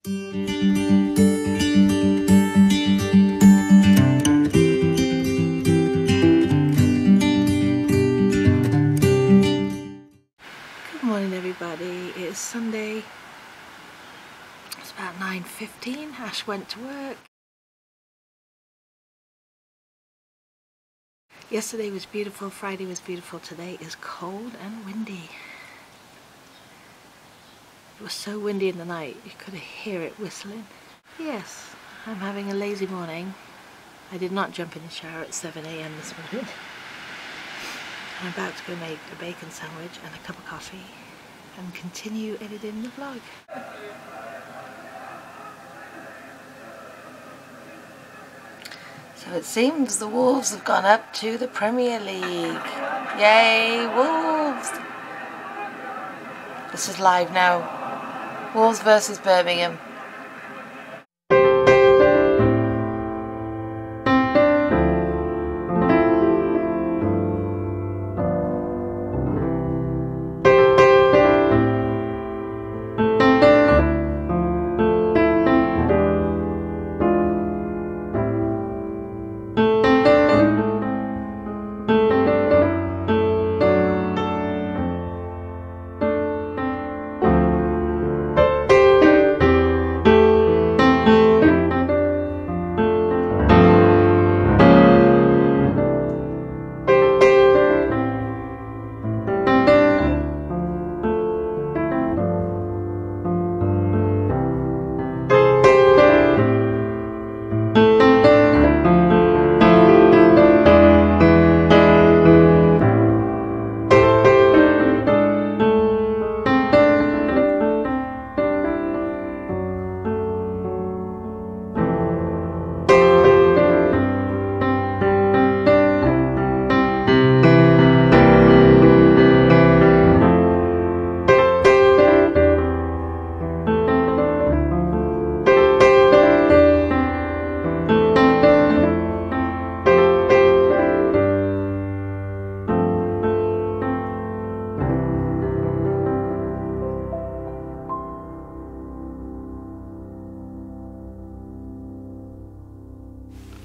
Good morning everybody, it's Sunday, it's about 9:15, Ash went to work. Yesterday was beautiful, Friday was beautiful, today is cold and windy. It was so windy in the night, you could hear it whistling. Yes, I'm having a lazy morning. I did not jump in the shower at 7 AM this morning. I'm about to go make a bacon sandwich and a cup of coffee and continue editing the vlog. So it seems the Wolves have gone up to the Premier League. Yay, Wolves! This is live now. Wolves versus Birmingham.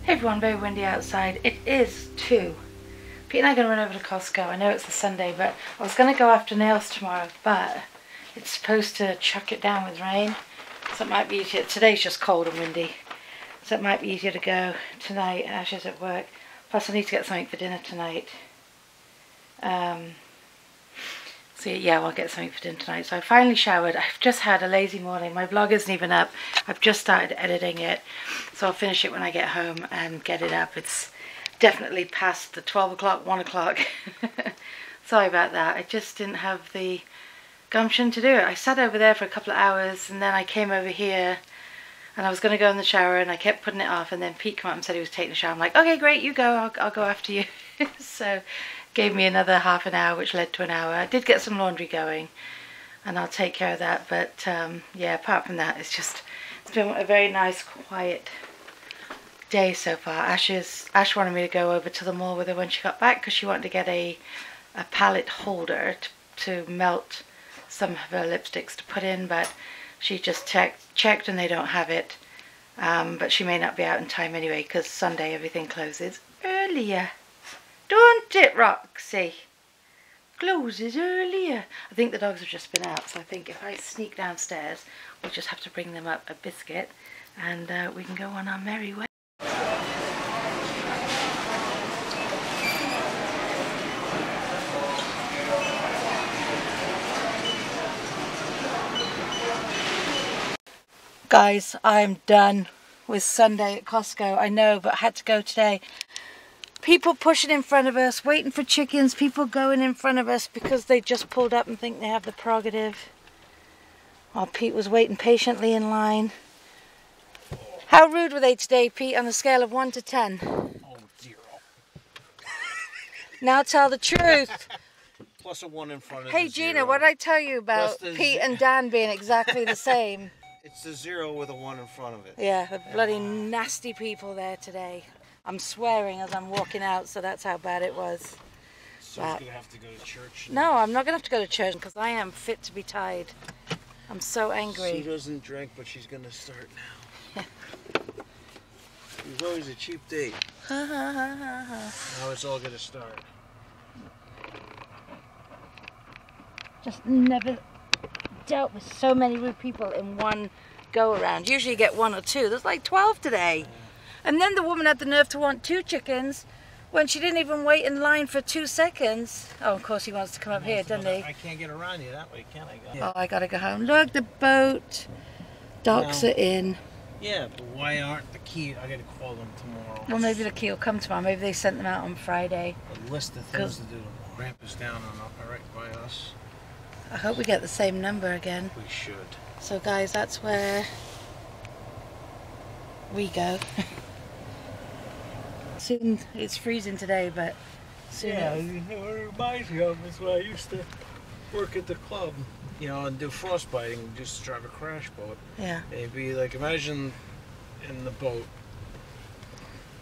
Hey everyone, very windy outside. It is 2. Pete and I are going to run over to Costco. I know it's a Sunday, but I was going to go after nails tomorrow, but it's supposed to chuck it down with rain. So it might be easier. Today's just cold and windy. So it might be easier to go tonight. Ash is at work. Plus I need to get something for dinner tonight. So yeah, I'll get something for dinner tonight. So I finally showered. I've just had a lazy morning. My vlog isn't even up. I've just started editing it. So I'll finish it when I get home and get it up. It's definitely past the 12 o'clock, 1 o'clock. Sorry about that. I just didn't have the gumption to do it. I sat over there for a couple of hours and then I came over here and I was going to go in the shower and I kept putting it off, and then Pete came up and said he was taking a shower. I'm like, okay, great, you go. I'll go after you. So gave me another half an hour, which led to an hour. I did get some laundry going and I'll take care of that, but yeah, apart from that, it's been a very nice quiet day so far. Ash wanted me to go over to the mall with her when she got back because she wanted to get a palette holder to melt some of her lipsticks to put in, but she just checked and they don't have it, but she may not be out in time anyway because Sunday everything closes earlier. Don't it, Roxy? Closes earlier. I think the dogs have just been out, so I think if I sneak downstairs, we'll just have to bring them up a biscuit and we can go on our merry way. Guys, I'm done with Sunday at Costco. I know, but I had to go today. People pushing in front of us, waiting for chickens, people going in front of us because they just pulled up and think they have the prerogative. While Pete was waiting patiently in line. How rude were they today, Pete, on a scale of 1 to 10? Oh, 0. Now tell the truth. Plus a 1 in front of Hey, the Gina, 0. what did I tell you about Pete and Dan being exactly the same? It's the 0 with a 1 in front of it. Yeah, the bloody nasty people there today. I'm swearing as I'm walking out, so that's how bad it was. So you're going to have to go to church? No, I'm not going to have to go to church because I am fit to be tied. I'm so She angry. doesn't drink, but she's gonna start now. She's always a cheap date. Now it's all gonna start. Just never dealt with so many rude people in one go around. Usually you get 1 or 2. There's like 12 today. And then the woman had the nerve to want 2 chickens when she didn't even wait in line for 2 seconds. Oh, of course he wants to come up here, doesn't he? I can't get around you that way, can I? Oh, I gotta go home. Look, the boat. Docks are in. Yeah, but why aren't the key? I gotta call them tomorrow. Well, maybe the key will come tomorrow. Maybe they sent them out on Friday. A list of things to do tomorrow. Ramp is down on right by us. I hope we get the same number again. We should. So guys, that's where we go. Soon, it's freezing today, but soon. Yeah, it reminds me of is when I used to work at the club, you know, and do frostbiting, just drive a crash boat. Yeah. And it'd be like, imagine in the boat,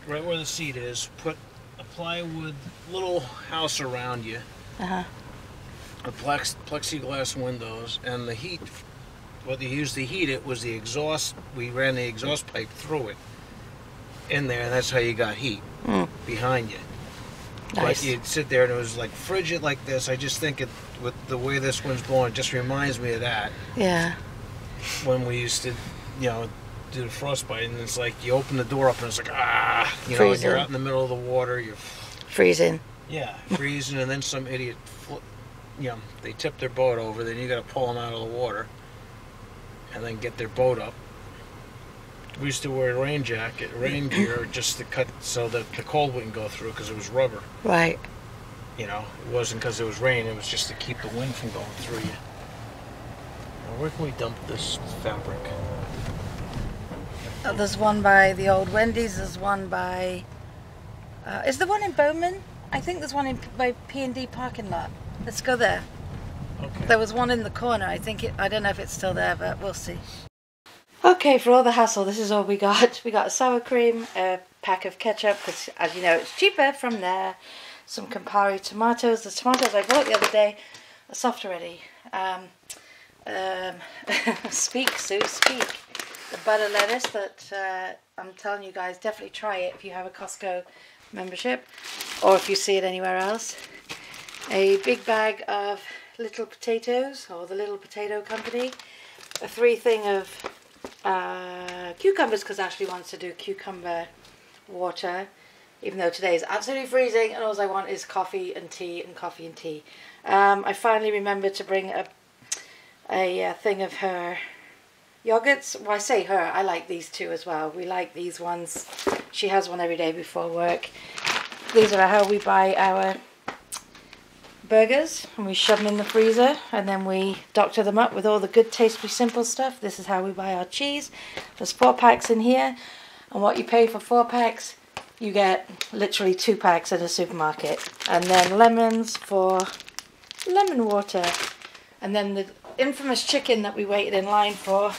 right where the seat is, put a plywood little house around you. Uh-huh. The plexiglass windows, and the heat, what they used to heat it was the exhaust. We ran the exhaust pipe through it in there, and that's how you got heat behind you. Nice. But you'd sit there and it was like frigid like this. I just think it, with the way this wind's blowing, it just reminds me of that. Yeah. When we used to, you know, do the frostbite, and it's like you open the door up and it's like, you know, Freezing. you're out in the middle of the water, you're Freezing. yeah, freezing, and then some idiot, you know, they tip their boat over, then you got to pull them out of the water, and then get their boat up. We used to wear a rain jacket, rain gear, just to cut so that the cold wouldn't go through because it was rubber. Right. You know, it wasn't because it was rain; it was just to keep the wind from going through you. Now, where can we dump this fabric? There's one by the old Wendy's. There's one by. Is there one in Bowman? I think there's one in by P&D parking lot. Let's go there. Okay. There was one in the corner. I don't know if it's still there, but we'll see. Okay, for all the hassle, this is all we got. We got a sour cream, a pack of ketchup, because as you know, it's cheaper from there. Some Campari tomatoes. The tomatoes I bought the other day are soft already. Speak, Sue, speak. The butter lettuce that I'm telling you guys, definitely try it if you have a Costco membership or if you see it anywhere else. A big bag of little potatoes, or the Little Potato Company. A 3 thing of cucumbers, because Ashley wants to do cucumber water, even though today is absolutely freezing and all I want is coffee and tea and coffee and tea. I finally remembered to bring a thing of her yogurts. Well, I say her, I like these 2 as well. We like these ones. She has one every day before work. These are how we buy our burgers, and we shove them in the freezer, and then we doctor them up with all the good, tasty, simple stuff. This is how we buy our cheese. There's 4 packs in here, and what you pay for 4 packs, you get literally 2 packs at a supermarket. And then lemons for lemon water, and then the infamous chicken that we waited in line for.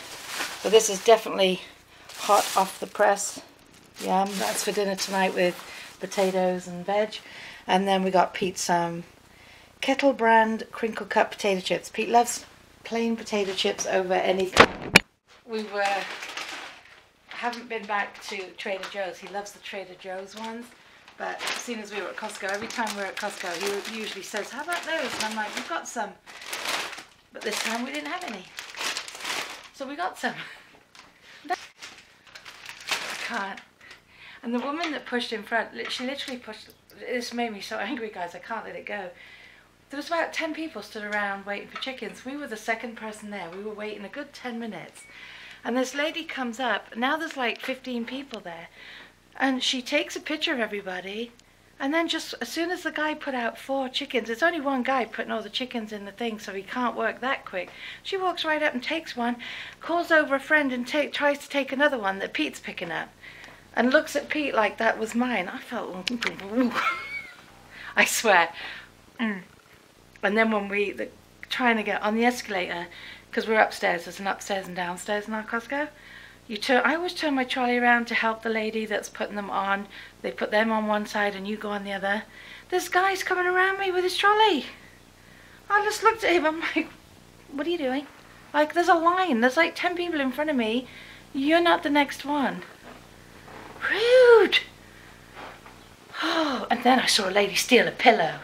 So this is definitely hot off the press. Yum. That's for dinner tonight with potatoes and veg. And then we got Pete some Kettle brand crinkle cut potato chips. Pete loves plain potato chips over any kind. We haven't been back to Trader Joe's. He loves the Trader Joe's ones. But as soon as we were at Costco, every time we're at Costco, he usually says, how about those? And I'm like, we've got some. But this time we didn't have any. So we got some. I can't. And the woman that pushed in front, she literally pushed, this made me so angry, guys, I can't let it go. There was about 10 people stood around waiting for chickens. We were the second person there. We were waiting a good 10 minutes. And this lady comes up. Now there's like 15 people there. And she takes a picture of everybody. And then just as soon as the guy put out 4 chickens, it's only one guy putting all the chickens in the thing, so he can't work that quick. She walks right up and takes one, calls over a friend and tries to take another one that Pete's picking up. And looks at Pete like that was mine. I felt, I swear. And then when trying to get on the escalator, because we're upstairs, there's an upstairs and downstairs in our Costco. I always turn my trolley around to help the lady that's putting them on. They put them on one side and you go on the other. This guy's coming around me with his trolley. I just looked at him, I'm like, what are you doing? Like, there's a line. There's like 10 people in front of me. You're not the next one. Rude. Oh, and then I saw a lady steal a pillow.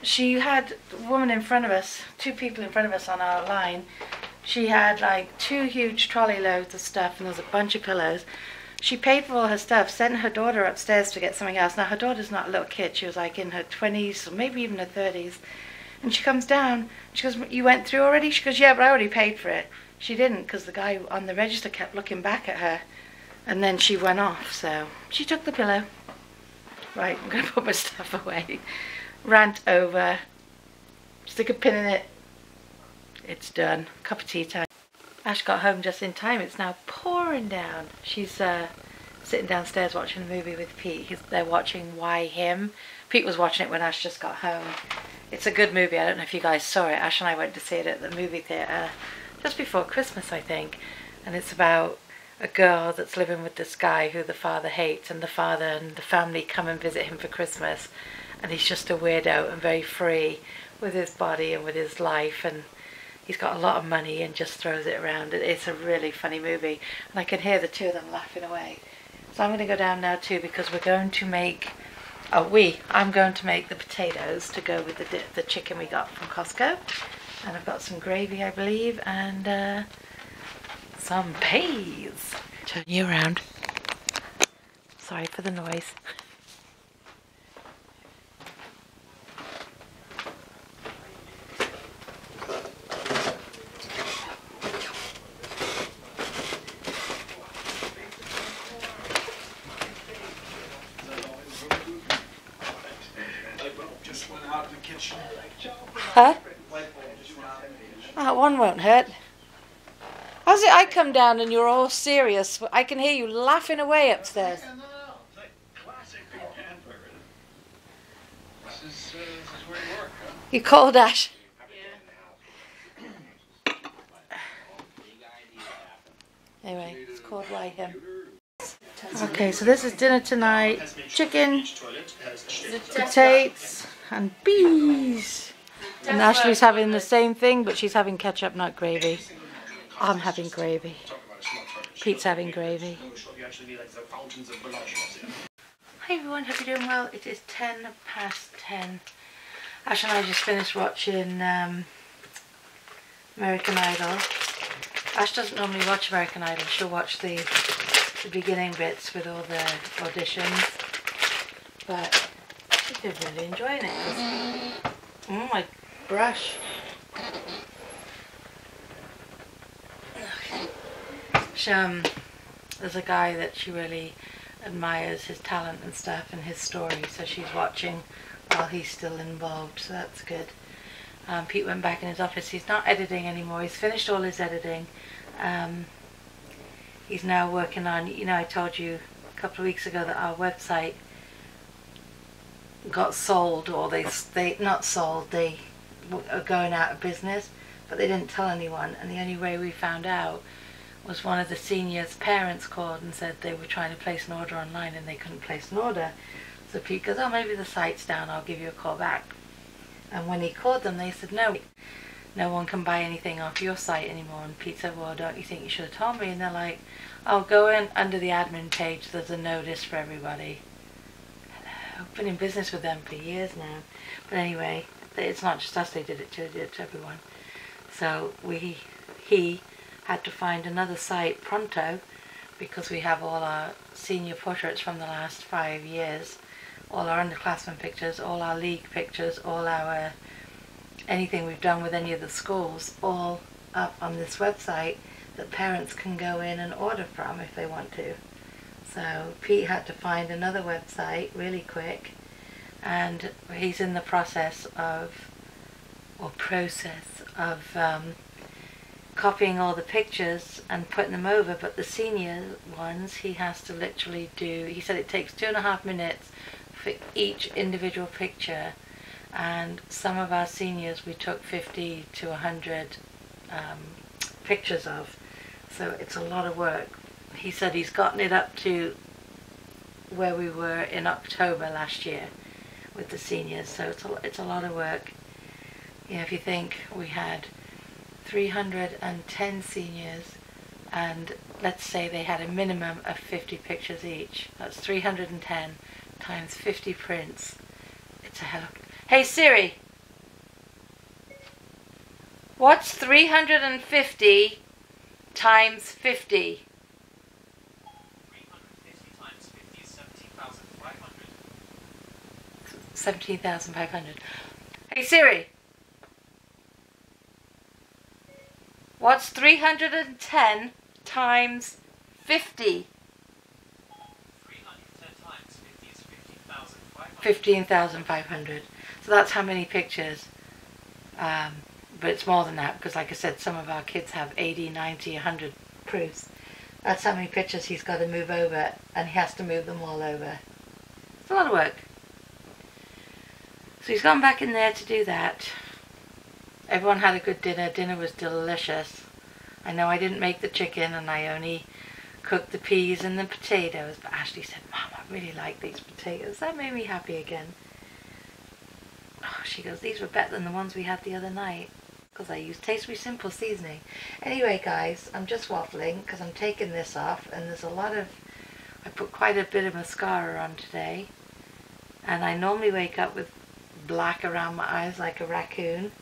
She had a woman in front of us, 2 people in front of us on our line. She had like 2 huge trolley loads of stuff, and there was a bunch of pillows. She paid for all her stuff, sent her daughter upstairs to get something else. Now, her daughter's not a little kid. She was like in her 20s, or maybe even her 30s. And she comes down, she goes, "You went through already?" She goes, "Yeah, but I already paid for it." She didn't, because the guy on the register kept looking back at her. And then she went off, so she took the pillow. Right, I'm going to put my stuff away. Rant over. Stick a pin in it. It's done. Cup of tea time. Ash got home just in time. It's now pouring down. She's sitting downstairs watching a movie with Pete. They're watching Why Him. Pete was watching it when Ash just got home. It's a good movie. I don't know if you guys saw it. Ash and I went to see it at the movie theatre just before Christmas, I think. And it's about a girl that's living with this guy who the father hates, and the father and the family come and visit him for Christmas. And he's just a weirdo and very free with his body and with his life, and he's got a lot of money and just throws it around. It's a really funny movie, and I can hear the 2 of them laughing away. So I'm going to go down now too, because we're going to make, I'm going to make the potatoes to go with the chicken we got from Costco. And I've got some gravy, I believe, and some peas. Turn you around. Sorry for the noise. Huh? That one won't hurt. How's it I come down and you're all serious? I can hear you laughing away upstairs. This is where you work, huh? You called Ash? Yeah. Anyway, it's called Why Him. Okay, so this is dinner tonight. Chicken, potatoes, and peas. And Ashley's having the same thing, but she's having ketchup, not gravy. I'm having gravy. Pete's having gravy. Hi everyone, hope you're doing well. It is 10 past 10. Ash and I just finished watching American Idol. Ash doesn't normally watch American Idol. She'll watch the beginning bits with all the auditions. But she's been really enjoying it. Oh my brush. There's a guy that she really admires his talent and stuff and his story, so she's watching while he's still involved, so that's good. Pete went back in his office. He's not editing anymore. He's finished all his editing. He's now working on, you know, I told you a couple of weeks ago that our website got sold, or they not sold, they are going out of business, but they didn't tell anyone. And the only way we found out was one of the seniors' parents called and said they were trying to place an order online and they couldn't place an order. So Pete goes, "Oh, maybe the site's down, I'll give you a call back." And when he called them, they said, "No one can buy anything off your site anymore." And Pete said, "Well, don't you think you should have told me?" And they're like, "Oh, go in under the admin page, there's a notice for everybody." I've been in business with them for years now. But anyway, it's not just us, they did it to everyone. So he had to find another site pronto, because we have all our senior portraits from the last 5 years, all our underclassmen pictures, all our league pictures, all our anything we've done with any of the schools, all up on this website that parents can go in and order from if they want to. So Pete had to find another website really quick, and he's in the process of copying all the pictures and putting them over. But the senior ones, he has to literally do, he said it takes 2.5 minutes for each individual picture, and some of our seniors we took 50 to 100 pictures of, so it's a lot of work. He said he's gotten it up to where we were in October last year with the seniors, so it's a lot of work. You know, if you think we had 310 seniors, and let's say they had a minimum of 50 pictures each. That's 310 times 50 prints. It's a hell of... Hey Siri! What's 350 times 50? 350 times 50 is 17,500. 17,500. Hey Siri! What's 310 times 50? 310 times 50 is 15,500. 15,500. So that's how many pictures. But it's more than that, because like I said, some of our kids have 80, 90, 100 proofs. That's how many pictures he's got to move over, and he has to move them all over. It's a lot of work. So he's gone back in there to do that. Everyone had a good dinner. Dinner was delicious. I know I didn't make the chicken, and I only cooked the peas and the potatoes, but Ashley said, Mom, I really like these potatoes. That made me happy again. Oh, she goes, these were better than the ones we had the other night, because I used Taste Simple seasoning. Anyway, guys, I'm just waffling because I'm taking this off, and there's a lot of... I put quite a bit of mascara on today, and I normally wake up with black around my eyes like a raccoon.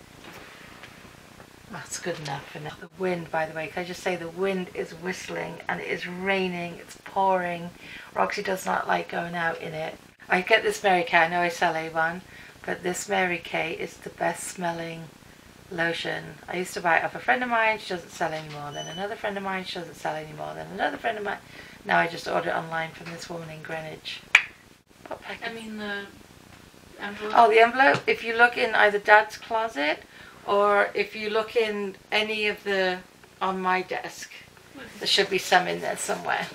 That's good enough for now. The wind, by the way, can I just say the wind is whistling, and it is raining, it's pouring. Roxy does not like going out in it. I get this Mary Kay, I know I sell Avon, but this Mary Kay is the best smelling lotion. I used to buy it off a friend of mine, she doesn't sell anymore. Then another friend of mine, she doesn't sell anymore. Then another friend of mine. Now I just order it online from this woman in Greenwich. What package? I mean the envelope. Oh, the envelope. If you look in either Dad's closet, or if you look in any of the, on my desk, there should be some in there somewhere.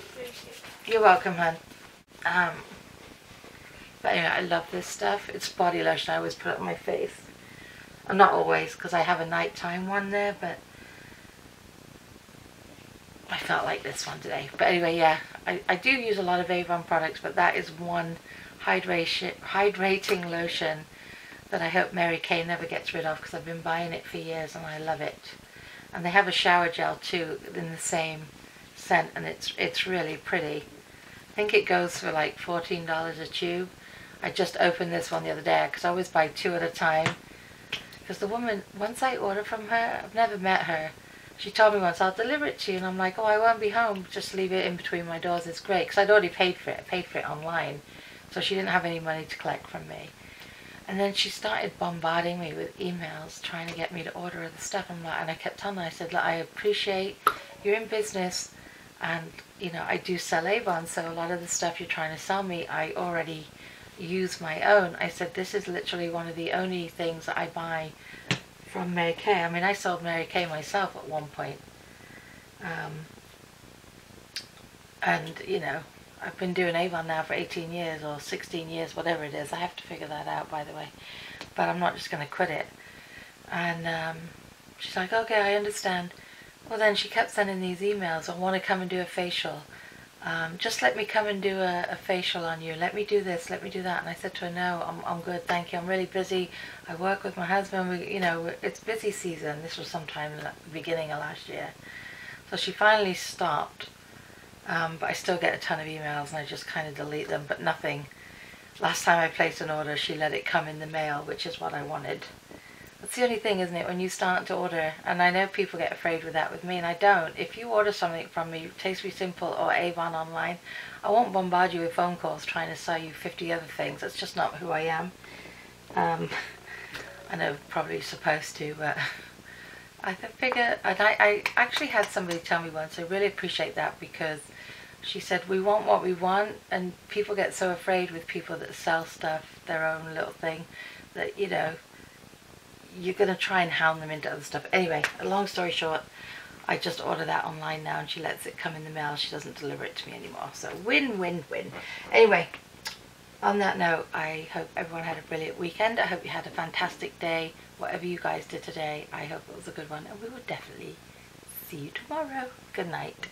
You're welcome, hon. But anyway, I love this stuff. It's body lotion. I always put it on my face. Not always, because I have a nighttime one there, but I felt like this one today. But anyway, yeah, I do use a lot of Avon products, but that is one hydrating lotion that I hope Mary Kay never gets rid of, because I've been buying it for years and I love it. And they have a shower gel too in the same scent, and it's really pretty. I think it goes for like $14 a tube. I just opened this one the other day because I always buy 2 at a time. Because the woman, once I order from her, I've never met her. She told me once, I'll deliver it to you, and I'm like, oh, I won't be home. Just leave it in between my doors. It's great, because I'd already paid for it. I paid for it online, so she didn't have any money to collect from me. And then she started bombarding me with emails trying to get me to order her the stuff. And I kept telling her, I said, look, I appreciate you're in business, and you know, I do sell Avon, so a lot of the stuff you're trying to sell me, I already use my own. I said, this is literally one of the only things that I buy from Mary Kay. I mean, I sold Mary Kay myself at one point. And, you know, I've been doing Avon now for 18 years or 16 years, whatever it is. I have to figure that out, by the way. But I'm not just going to quit it. And she's like, okay, I understand. Well, then she kept sending these emails. I want to come and do a facial. Just let me come and do a facial on you. Let me do this, let me do that. And I said to her, no, I'm good, thank you. I'm really busy. I work with my husband. You know, it's busy season. This was sometime in the beginning of last year. So she finally stopped. But I still get a ton of emails, and I just kind of delete them, but nothing. Last time I placed an order, she let it come in the mail, which is what I wanted. That's the only thing, isn't it, when you start to order, and I know people get afraid with that with me, and I don't. If you order something from me, Taste Simple or Avon online, I won't bombard you with phone calls trying to sell you 50 other things. That's just not who I am. I know probably supposed to, but I figure, and I actually had somebody tell me once, I really appreciate that, because she said, we want what we want, and people get so afraid with people that sell stuff, their own little thing, that, you know, you're going to try and hound them into other stuff. Anyway, a long story short, I just order that online now, and she lets it come in the mail. She doesn't deliver it to me anymore. So win, win, win. Anyway, on that note, I hope everyone had a brilliant weekend. I hope you had a fantastic day. Whatever you guys did today, I hope it was a good one. And we will definitely see you tomorrow. Good night.